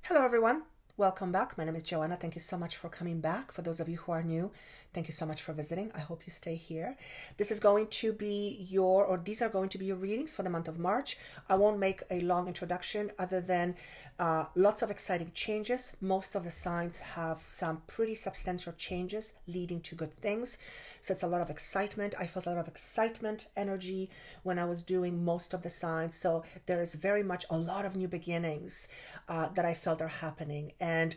Hello everyone, welcome back. My name is Joanna. Thank you so much for coming back. For those of you who are new, thank you so much for visiting. I hope you stay here. This is going to be these are going to be your readings for the month of March. I won't make a long introduction other than lots of exciting changes. Most of the signs have some pretty substantial changes leading to good things. So it's a lot of excitement. I felt a lot of excitement, energy when I was doing most of the signs. So there is very much a lot of new beginnings that I felt are happening. And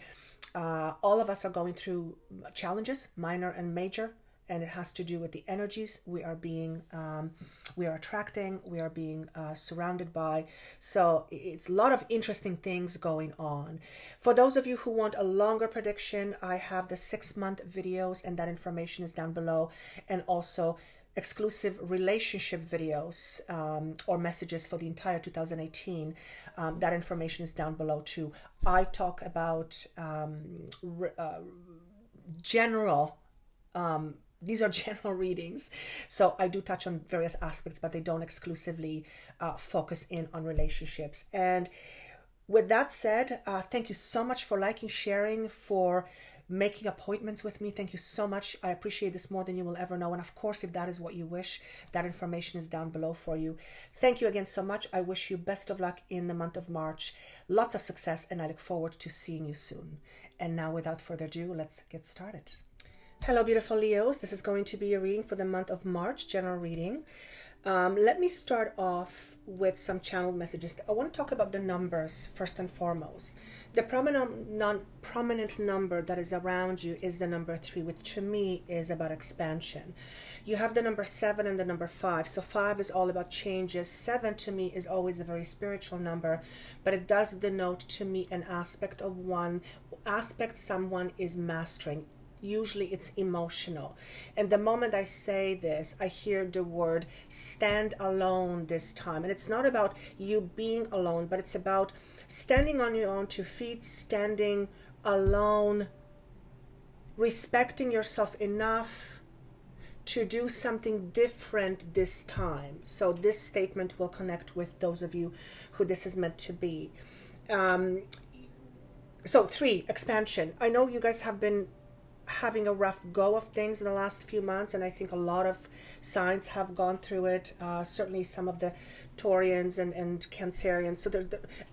all of us are going through challenges, minor and major, and it has to do with the energies we are attracting, we are being surrounded by. So it's a lot of interesting things going on. For those of you who want a longer prediction, I have the 6-month videos, and that information is down below, and also exclusive relationship videos or messages for the entire 2018. That information is down below too. I talk about general these are general readings, so I do touch on various aspects, but they don't exclusively focus in on relationships. And with that said, thank you so much for liking, sharing, for making appointments with me. Thank you so much. I appreciate this more than you will ever know. And of course, if that is what you wish, that information is down below for you. Thank you again so much. I wish you best of luck in the month of March. Lots of success, and I look forward to seeing you soon. And now, without further ado, let's get started. Hello, beautiful Leos. This is going to be a reading for the month of March, general reading. Let me start off with some channel messages. I want to talk about the numbers first and foremost. The prominent number that is around you is the number 3, which to me is about expansion. You have the number 7 and the number 5. So 5 is all about changes. 7 to me is always a very spiritual number, but it does denote to me an aspect someone is mastering. Usually it's emotional. And the moment I say this, I hear the word stand alone this time. And it's not about you being alone, but it's about standing on your own 2 feet, standing alone, respecting yourself enough to do something different this time. So this statement will connect with those of you who this is meant to be. So 3, expansion. I know you guys have been having a rough go of things in the last few months, and I think a lot of signs have gone through it. Certainly some of the Taurians and Cancerians. So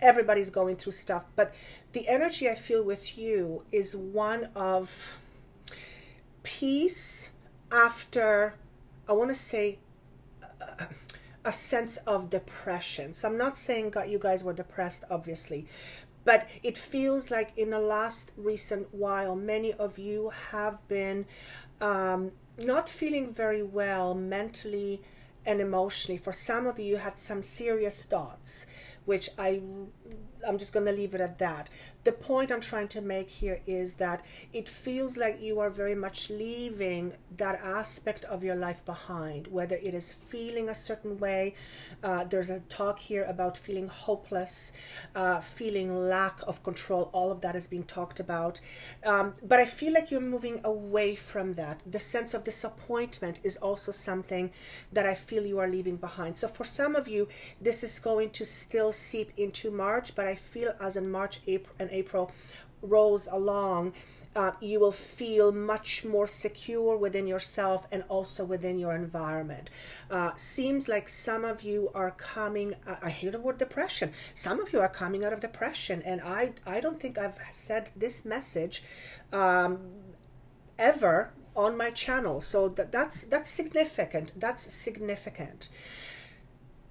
everybody's going through stuff. But the energy I feel with you is one of peace after, I want to say, a sense of depression. So I'm not saying you guys were depressed, obviously, but it feels like in the last recent while, many of you have been not feeling very well mentally and emotionally. For some of you had some serious thoughts, which I'm just going to leave it at that. The point I'm trying to make here is that it feels like you are very much leaving that aspect of your life behind, whether it is feeling a certain way. There's a talk here about feeling hopeless, feeling lack of control. All of that is being talked about. But I feel like you're moving away from that. The sense of disappointment is also something that I feel you are leaving behind. So for some of you, this is going to still seep into March, but I feel as in March, April rolls along, you will feel much more secure within yourself and also within your environment. Seems like some of you are coming, I hear the word depression. Some of you are coming out of depression, and I don't think I've said this message ever on my channel. So that's significant. That's significant.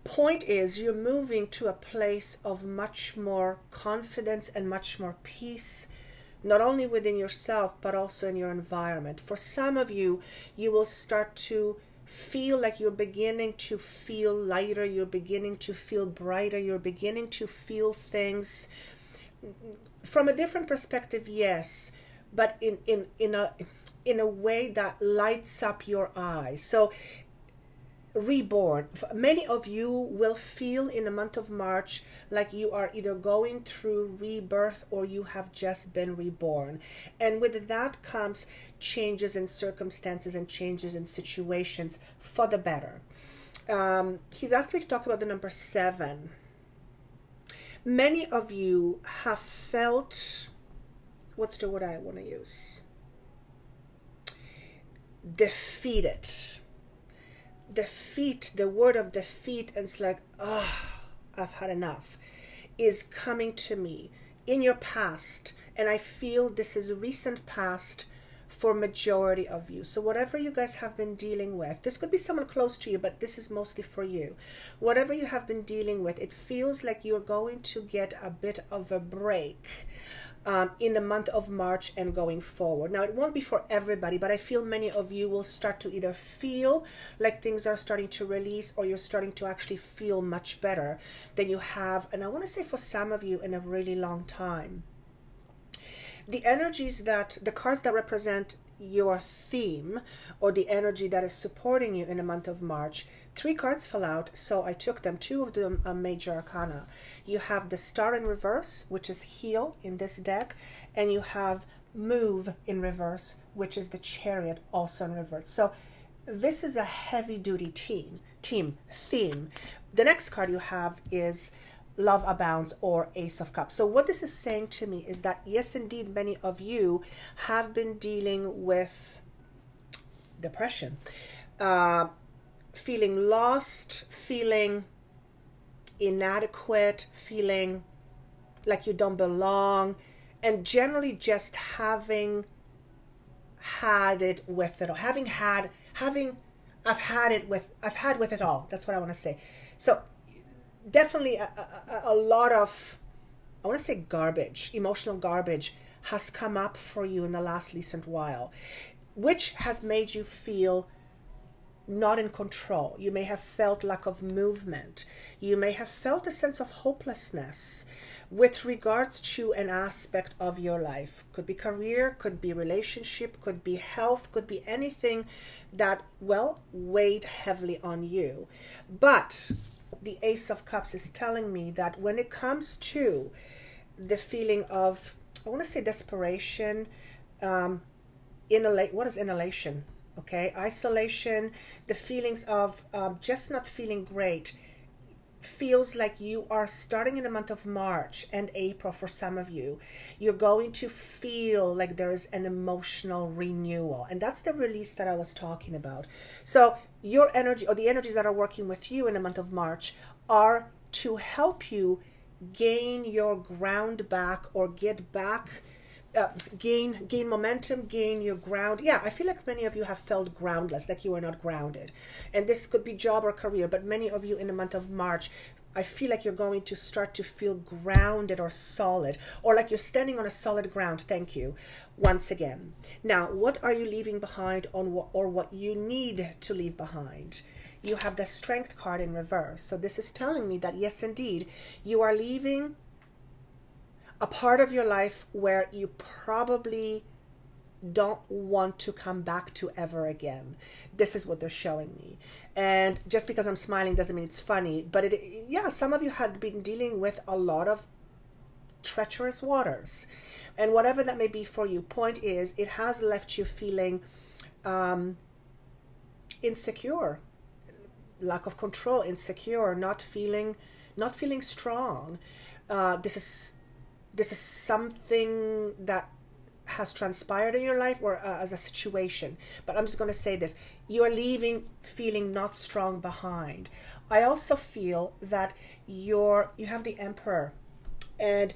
Point is, you're moving to a place of much more confidence and much more peace, not only within yourself, but also in your environment. For some of you, you will start to feel like you're beginning to feel lighter, you're beginning to feel brighter, you're beginning to feel things from a different perspective, yes, but in a way that lights up your eyes. So reborn. Many of you will feel in the month of March like you are either going through rebirth or you have just been reborn. And with that comes changes in circumstances and changes in situations for the better. He's asked me to talk about the number 7. Many of you have felt, what's the word I want to use? Defeated. Defeat, the word of defeat, and it's like, oh, I've had enough, is coming to me in your past. And I feel this is recent past for majority of you. So whatever you guys have been dealing with, this could be someone close to you, but this is mostly for you. Whatever you have been dealing with, it feels like you're going to get a bit of a break in the month of March and going forward. Now, it won't be for everybody, but I feel many of you will start to either feel like things are starting to release, or you're starting to actually feel much better than you have, and I want to say for some of you, in a really long time. The energies that, the cards that represent your theme, or the energy that is supporting you in the month of March, 3 cards fell out, so I took them. 2 of them are major arcana. You have the Star in reverse, which is heal in this deck, and you have move in reverse, which is the Chariot, also in reverse. So this is a heavy duty theme. The next card you have is Love Abounds, or Ace of Cups. So what this is saying to me is that, yes, indeed, many of you have been dealing with depression, feeling lost, feeling inadequate, feeling like you don't belong, and generally just having had it with it all. I've had with it all. That's what I want to say. So definitely a lot of, I want to say garbage, emotional garbage has come up for you in the last recent while, which has made you feel not in control. You may have felt lack of movement. You may have felt a sense of hopelessness with regards to an aspect of your life. Could be career, could be relationship, could be health, could be anything that, well, weighed heavily on you. But the Ace of Cups is telling me that when it comes to the feeling of, I want to say desperation, what is inhalation? Okay, isolation, the feelings of just not feeling great, feels like you are starting in the month of March and April. For some of you, you're going to feel like there is an emotional renewal, and that's the release that I was talking about. So your energy, or the energies that are working with you in the month of March, are to help you gain your ground back, or get back, gain momentum, gain your ground. Yeah, I feel like many of you have felt groundless, like you are not grounded. And this could be job or career, but many of you in the month of March, I feel like you're going to start to feel grounded or solid, or like you're standing on a solid ground. Thank you once again. Now, what are you leaving behind, or what you need to leave behind? You have the Strength card in reverse. So this is telling me that, yes, indeed, you are leaving a part of your life where you probably don't want to come back to ever again. This is what they're showing me. And just because I'm smiling doesn't mean it's funny, but yeah, some of you had been dealing with a lot of treacherous waters, and whatever that may be for you, point is, it has left you feeling insecure, lack of control, insecure, not feeling strong. This is something that has transpired in your life, or as a situation. But I'm just going to say this: you are leaving feeling not strong behind. I also feel that you have the Emperor, and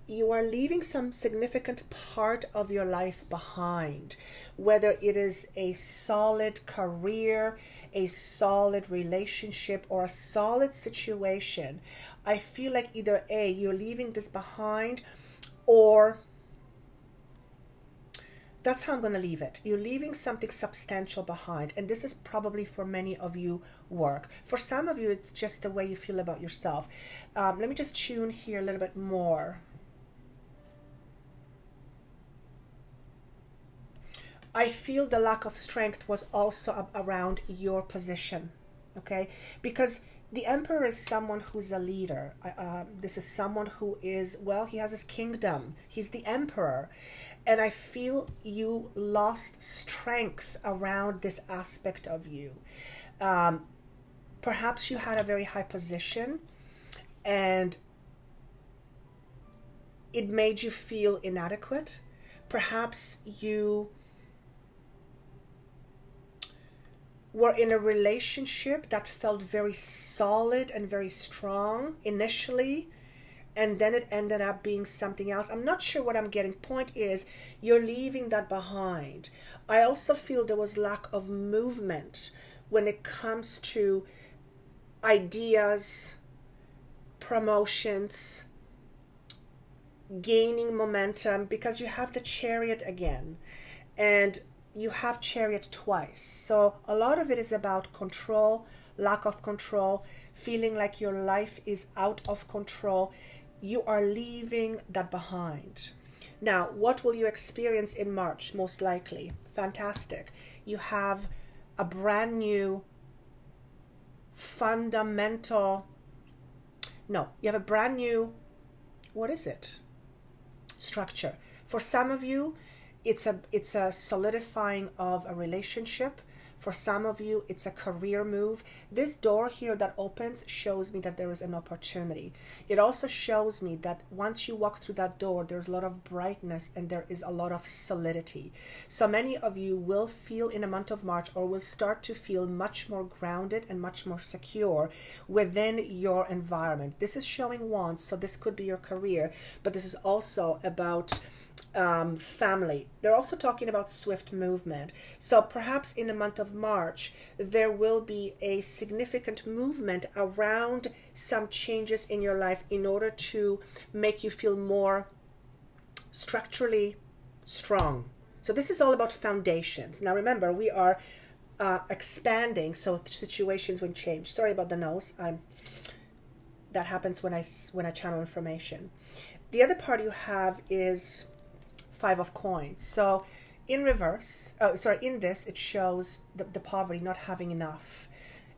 you are leaving some significant part of your life behind, whether it is a solid career, a solid relationship, or a solid situation. I feel like either A, you're leaving this behind, or that's how I'm going to leave it. You're leaving something substantial behind, and this is probably for many of you work. For some of you, it's just the way you feel about yourself. Let me just tune here a little bit more. I feel the lack of strength was also around your position, okay? Because the Emperor is someone who's a leader. This is someone who is, well, he has his kingdom. He's the Emperor. And I feel you lost strength around this aspect of you. Perhaps you had a very high position, and it made you feel inadequate. Perhaps you were in a relationship that felt very solid and very strong initially, and then it ended up being something else. I'm not sure what I'm getting. Point is, you're leaving that behind. I also feel there was lack of movement when it comes to ideas, promotions, gaining momentum, because you have the Chariot again, and you have Chariot twice. So a lot of it is about control, lack of control, feeling like your life is out of control. You are leaving that behind. Now, what will you experience in March? Most likely, fantastic. You have a brand new fundamental, no, you have a brand new, what is it? Structure. For some of you, it's a solidifying of a relationship. For some of you, it's a career move. This door here that opens shows me that there is an opportunity. It also shows me that once you walk through that door, there's a lot of brightness and there is a lot of solidity. So many of you will feel in the month of March, or will start to feel much more grounded and much more secure within your environment. This is showing Wands, so this could be your career, but this is also about family. They're also talking about swift movement. So perhaps in the month of March, there will be a significant movement around some changes in your life in order to make you feel more structurally strong. So this is all about foundations. Now remember, we are expanding, so situations will change. Sorry about the nose. That happens when I channel information. The other part you have is Five of Coins. So in reverse, in this, it shows the poverty, not having enough.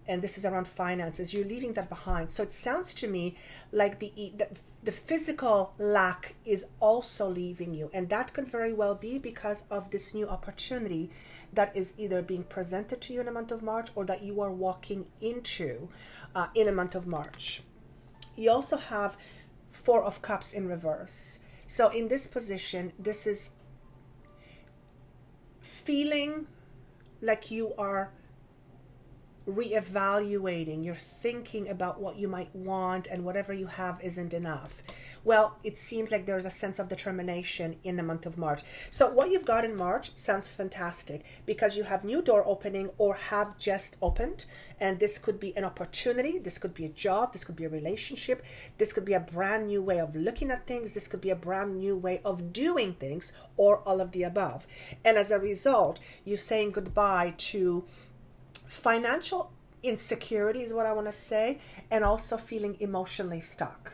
And this is around finances. You're leaving that behind. So it sounds to me like the physical lack is also leaving you. And that could very well be because of this new opportunity that is either being presented to you in the month of March, or that you are walking into in the month of March. You also have Four of Cups in reverse. So in this position, this is feeling like you are reevaluating. You're thinking about what you might want, and whatever you have isn't enough. Well, it seems like there's a sense of determination in the month of March. So what you've got in March sounds fantastic, because you have new door opening or have just opened. And this could be an opportunity. This could be a job. This could be a relationship. This could be a brand new way of looking at things. This could be a brand new way of doing things, or all of the above. And as a result, you're saying goodbye to financial insecurity, is what I want to say, and also feeling emotionally stuck.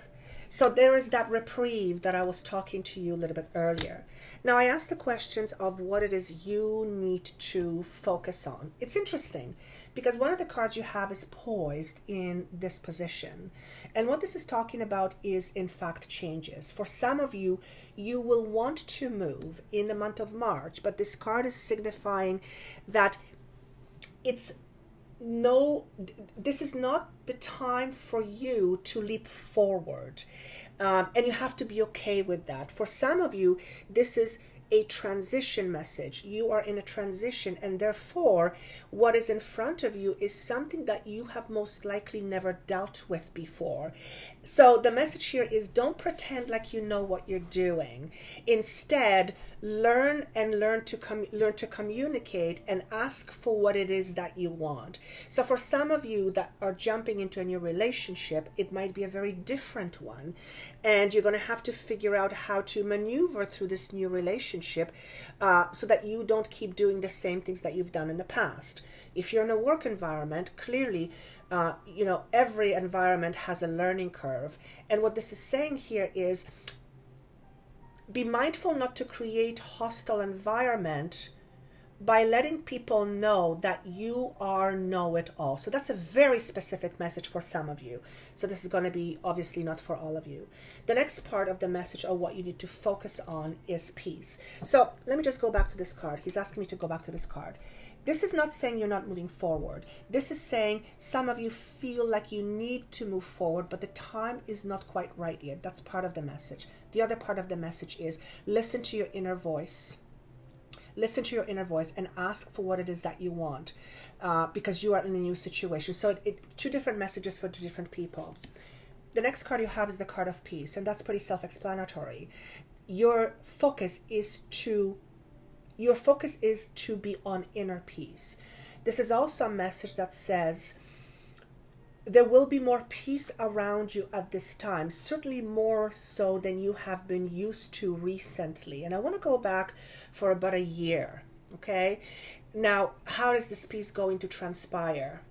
So there is that reprieve that I was talking to you a little bit earlier. Now, I asked the questions of what it is you need to focus on. It's interesting because one of the cards you have is poised in this position. And what this is talking about is, in fact, changes. For some of you, you will want to move in the month of March, but this card is signifying that this is not the time for you to leap forward, and you have to be okay with that. For some of you, this is a transition message. You are in a transition, and therefore what is in front of you is something that you have most likely never dealt with before. So the message here is, don't pretend like you know what you're doing. Instead, learn to communicate and ask for what it is that you want. So for some of you that are jumping into a new relationship, it might be a very different one, and you're going to have to figure out how to maneuver through this new relationship so that you don't keep doing the same things that you've done in the past. If you're in a work environment, clearly every environment has a learning curve, and what this is saying here is, be mindful not to create hostile environment by letting people know that you are know-it-all. So that's a very specific message for some of you. So this is going to be obviously not for all of you. The next part of the message, or what you need to focus on, is peace. So let me just go back to this card. He's asking me to go back to this card. This is not saying you're not moving forward. This is saying some of you feel like you need to move forward, but the time is not quite right yet. That's part of the message. The other part of the message is listen to your inner voice. Listen to your inner voice and ask for what it is that you want, because you are in a new situation. So two different messages for two different people. The next card you have is the card of peace, and that's pretty self-explanatory. Your focus is to be on inner peace. This is also a message that says there will be more peace around you at this time, certainly more so than you have been used to recently. And I want to go back for about a year, okay? Now, how is this peace going to transpire?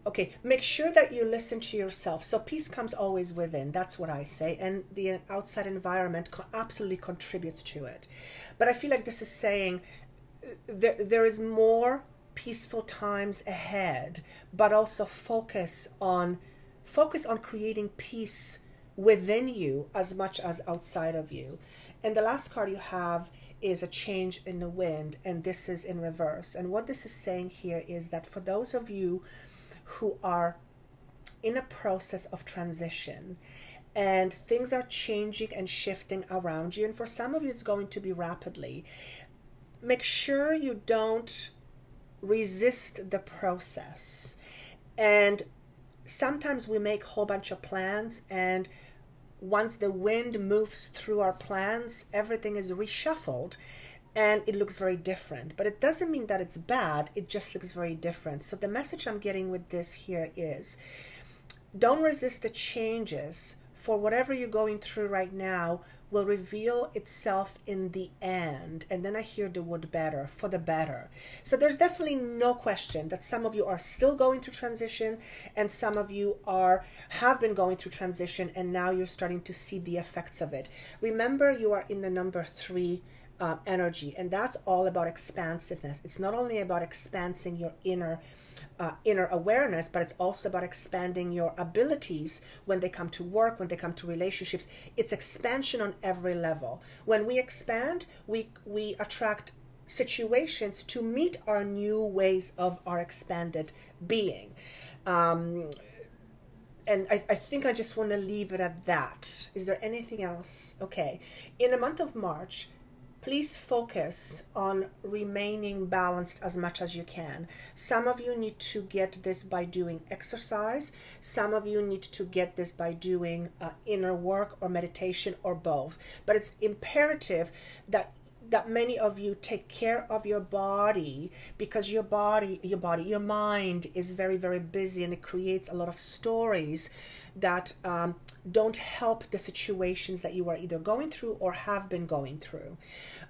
Okay, make sure that you listen to yourself. So peace comes always within. That's what I say. And the outside environment absolutely contributes to it. But I feel like this is saying there is more peaceful times ahead, but also focus on creating peace within you as much as outside of you. And the last card you have is a change in the wind, and this is in reverse. And what this is saying here is that for those of you who are in a process of transition and things are changing and shifting around you, and for some of you it's going to be rapidly, make sure you don't resist the process. And sometimes we make a whole bunch of plans, and once the wind moves through our plans, everything is reshuffled and it looks very different. But it doesn't mean that it's bad, it just looks very different. So the message I'm getting with this here is don't resist the changes, for whatever you're going through right now will reveal itself in the end. And then I hear the word better, for the better. So there's definitely no question that some of you are still going through transition, and some of you have been going through transition, and now you're starting to see the effects of it. Remember, you are in the number 3 energy, and that's all about expansiveness. It's not only about expanding your inner awareness, but it's also about expanding your abilities when they come to work, when they come to relationships. It's expansion on every level. When we expand, we attract situations to meet our new ways of our expanded being. And I think I just want to leave it at that. Is there anything else? Okay. In the month of March, please focus on remaining balanced as much as you can. Some of you need to get this by doing exercise. Some of you need to get this by doing inner work or meditation, or both. But it's imperative that many of you take care of your body, because your mind is very, very busy, and it creates a lot of stories that don't help the situations that you are either going through or have been going through.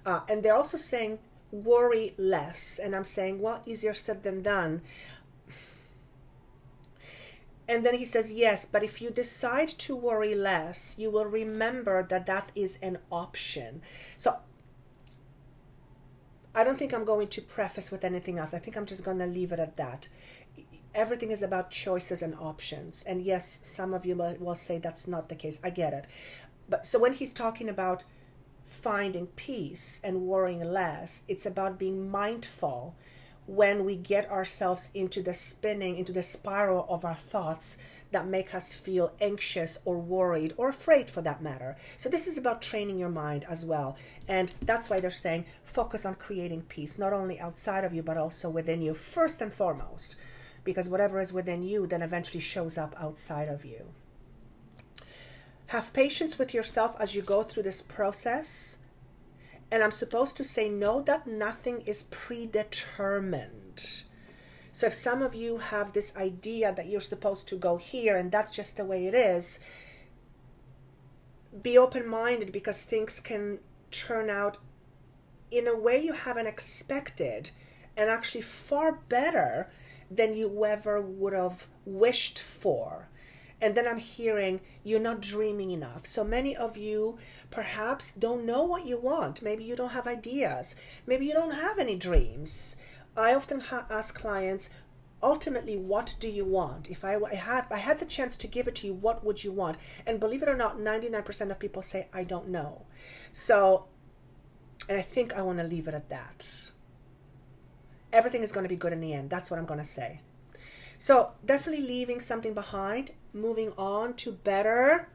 And they're also saying worry less. And I'm saying, well, easier said than done. And then he says, yes, but if you decide to worry less, you will remember that that is an option. So I don't think I'm going to preface with anything else. I think I'm just going to leave it at that. Everything is about choices and options. And yes, some of you will say that's not the case. I get it. But so when he's talking about finding peace and worrying less, it's about being mindful when we get ourselves into the spinning, into the spiral of our thoughts that make us feel anxious or worried or afraid, for that matter. So this is about training your mind as well. And that's why they're saying focus on creating peace, not only outside of you, but also within you, first and foremost. Because whatever is within you then eventually shows up outside of you. Have patience with yourself as you go through this process. And I'm supposed to say, know that nothing is predetermined. So if some of you have this idea that you're supposed to go here and that's just the way it is, be open-minded, because things can turn out in a way you haven't expected, and actually far better than you ever would have wished for. And then I'm hearing you're not dreaming enough. So many of you perhaps don't know what you want. Maybe you don't have ideas. Maybe you don't have any dreams. I often ask clients, ultimately, what do you want? If I had the chance to give it to you, what would you want? And believe it or not, 99% of people say, I don't know. So And I think I want to leave it at that. Everything is going to be good in the end. That's what I'm going to say. So definitely leaving something behind, moving on to better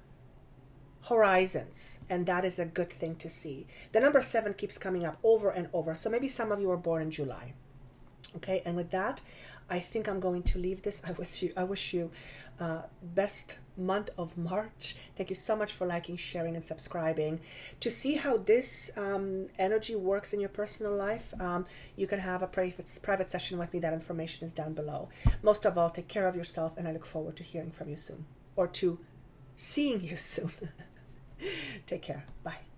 horizons. And that is a good thing to see. The number 7 keeps coming up over and over. So maybe some of you were born in July. Okay, and with that, I think I'm going to leave this. I wish you best month of March. Thank you so much for liking, sharing, and subscribing. To see how this energy works in your personal life, you can have a private session with me. That information is down below. Most of all, take care of yourself, and I look forward to hearing from you soon, or to seeing you soon. Take care. Bye.